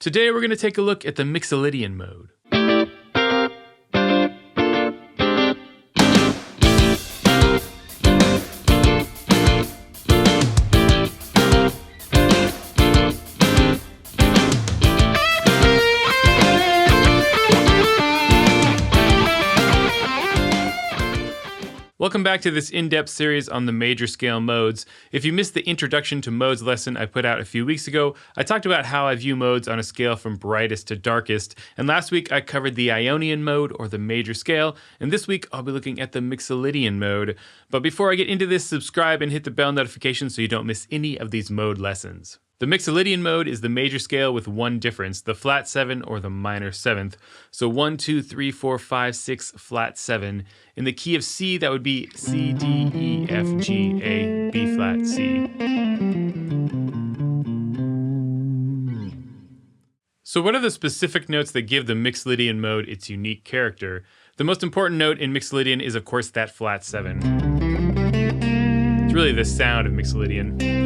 Today we're going to take a look at the Mixolydian mode. Welcome back to this in-depth series on the major scale modes. If you missed the Introduction to Modes lesson I put out a few weeks ago, I talked about how I view modes on a scale from brightest to darkest, and last week I covered the Ionian mode, or the major scale, and this week I'll be looking at the Mixolydian mode. But before I get into this, subscribe and hit the bell notification so you don't miss any of these mode lessons. The Mixolydian mode is the major scale with one difference, the flat 7 or the minor 7th. So 1, 2, 3, 4, 5, 6, flat 7. In the key of C, that would be C, D, E, F, G, A, B flat, C. So what are the specific notes that give the Mixolydian mode its unique character? The most important note in Mixolydian is, of course, that flat 7. It's really the sound of Mixolydian.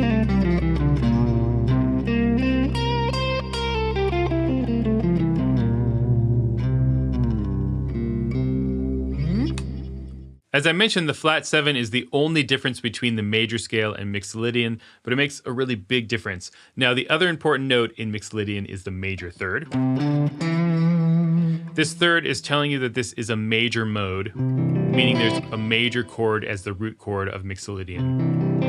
As I mentioned, the flat 7 is the only difference between the major scale and Mixolydian, but it makes a really big difference. Now, the other important note in Mixolydian is the major third. This third is telling you that this is a major mode, meaning there's a major chord as the root chord of Mixolydian.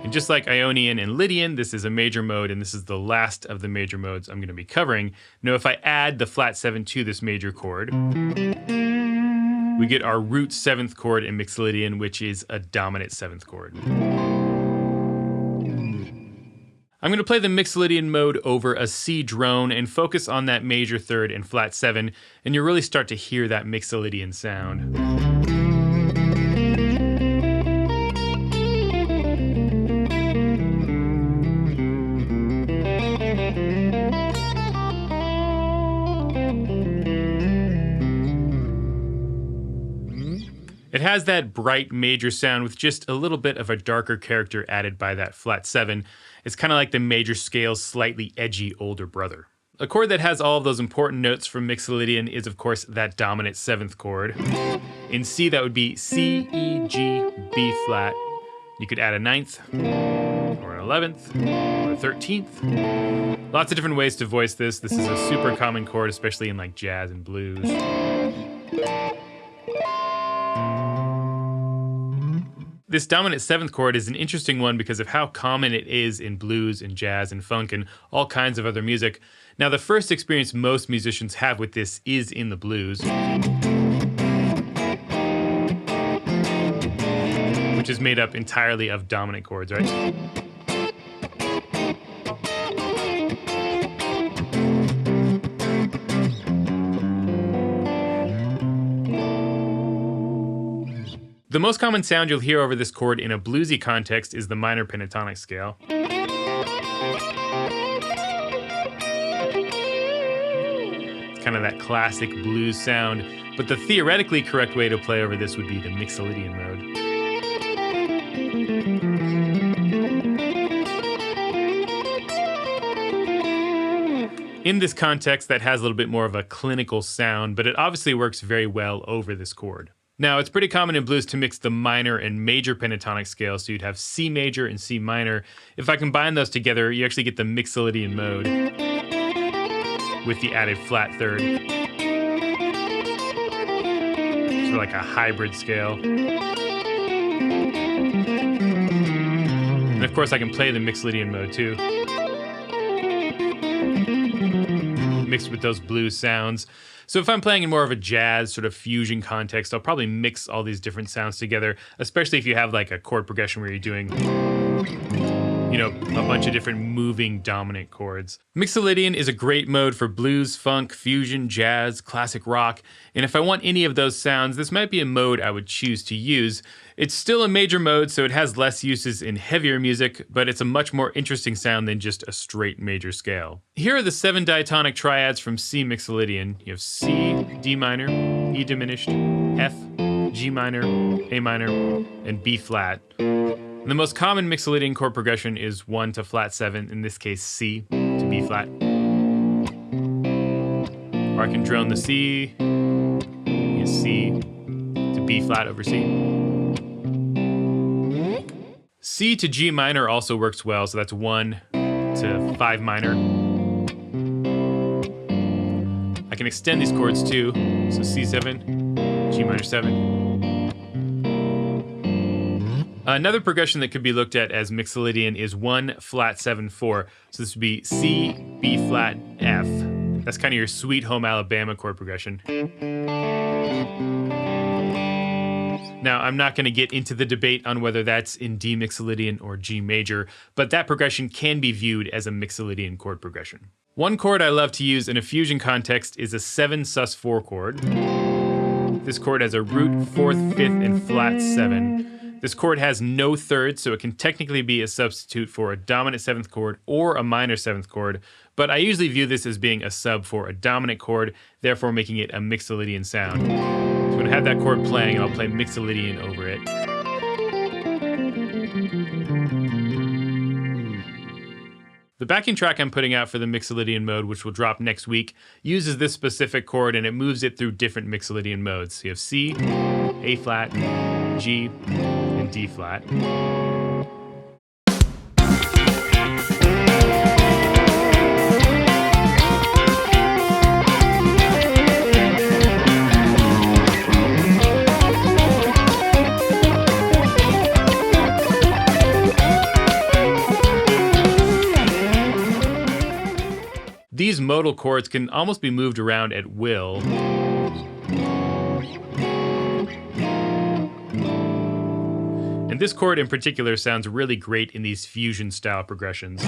And just like Ionian and Lydian, this is a major mode, and this is the last of the major modes I'm going to be covering. Now, if I add the flat 7 to this major chord, we get our root 7th chord in Mixolydian, which is a dominant 7th chord. I'm going to play the Mixolydian mode over a C drone and focus on that major third and flat 7, and you'll really start to hear that Mixolydian sound. It has that bright major sound with just a little bit of a darker character added by that flat 7. It's kind of like the major scale's slightly edgy older brother. A chord that has all of those important notes from Mixolydian is, of course, that dominant 7th chord. In C, that would be C, E, G, B flat. You could add a 9th, or an 11th, or a 13th. Lots of different ways to voice this. This is a super common chord, especially in like jazz and blues. This dominant 7th chord is an interesting one because of how common it is in blues and jazz and funk and all kinds of other music. Now, the first experience most musicians have with this is in the blues, which is made up entirely of dominant chords, right? The most common sound you'll hear over this chord in a bluesy context is the minor pentatonic scale. It's kind of that classic blues sound, but the theoretically correct way to play over this would be the Mixolydian mode. In this context, that has a little bit more of a clinical sound, but it obviously works very well over this chord. Now, it's pretty common in blues to mix the minor and major pentatonic scales, so you'd have C major and C minor. If I combine those together, you actually get the Mixolydian mode with the added flat third. Sort of like a hybrid scale. And of course, I can play the Mixolydian mode too, mixed with those blues sounds. So if I'm playing in more of a jazz sort of fusion context, I'll probably mix all these different sounds together, especially if you have like a chord progression where you're doing, you know, a bunch of different moving dominant chords. Mixolydian is a great mode for blues, funk, fusion, jazz, classic rock, and if I want any of those sounds, this might be a mode I would choose to use. It's still a major mode, so it has less uses in heavier music, but it's a much more interesting sound than just a straight major scale. Here are the 7 diatonic triads from C Mixolydian. You have C, D minor, E diminished, F, G minor, A minor, and B flat. And the most common Mixolydian chord progression is 1 to flat 7, in this case C to B flat. Or I can drone the C, C to B flat over C. C to G minor also works well, so that's 1 to 5 minor. I can extend these chords too, so C7, G minor 7. Another progression that could be looked at as Mixolydian is 1 flat 7 4. So this would be C, B flat, F. That's kind of your Sweet Home Alabama chord progression. Now, I'm not going to get into the debate on whether that's in D Mixolydian or G major, but that progression can be viewed as a Mixolydian chord progression. One chord I love to use in a fusion context is a 7 sus 4 chord. This chord has a root, 4th, 5th, and flat 7. This chord has no thirds, so it can technically be a substitute for a dominant 7th chord or a minor 7th chord, but I usually view this as being a sub for a dominant chord, therefore making it a Mixolydian sound. So I'm going to have that chord playing, and I'll play Mixolydian over it. The backing track I'm putting out for the Mixolydian mode, which will drop next week, uses this specific chord and it moves it through different Mixolydian modes. So you have C, A flat, G, and D flat. These modal chords can almost be moved around at will. And this chord in particular sounds really great in these fusion style progressions.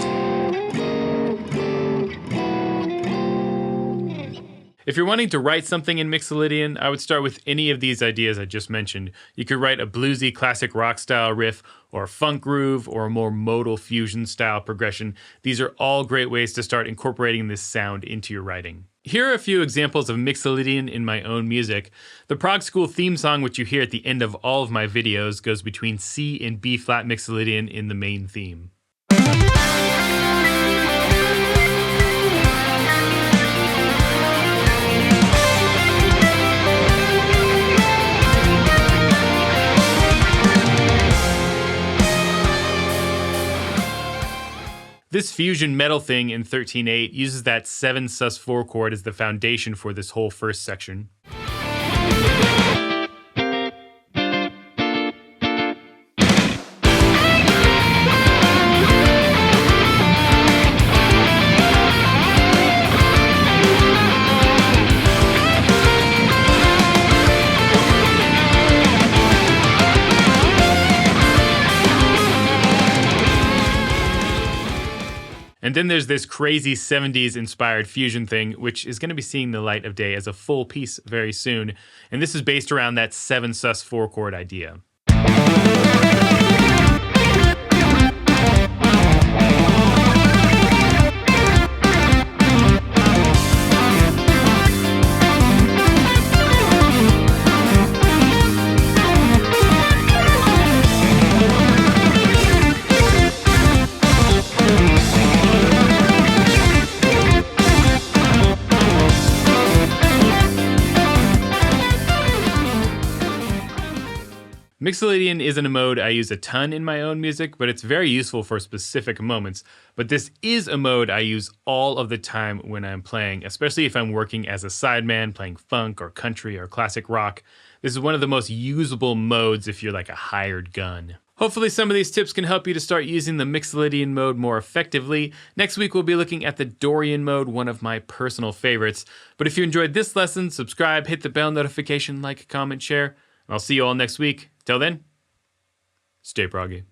If you're wanting to write something in Mixolydian, I would start with any of these ideas I just mentioned. You could write a bluesy classic rock style riff, or a funk groove, or a more modal fusion style progression. These are all great ways to start incorporating this sound into your writing. Here are a few examples of Mixolydian in my own music. The Prog School theme song, which you hear at the end of all of my videos, goes between C and B flat Mixolydian in the main theme. This fusion metal thing in 13/8 uses that 7 sus 4 chord as the foundation for this whole first section. And then there's this crazy 70s inspired fusion thing, which is going to be seeing the light of day as a full piece very soon. And this is based around that 7 sus 4 chord idea. Mixolydian isn't a mode I use a ton in my own music, but it's very useful for specific moments. But this is a mode I use all of the time when I'm playing, especially if I'm working as a sideman, playing funk or country or classic rock. This is one of the most usable modes if you're like a hired gun. Hopefully some of these tips can help you to start using the Mixolydian mode more effectively. Next week we'll be looking at the Dorian mode, one of my personal favorites. But if you enjoyed this lesson, subscribe, hit the bell notification, like, comment, share. I'll see you all next week. Till then, stay proggy.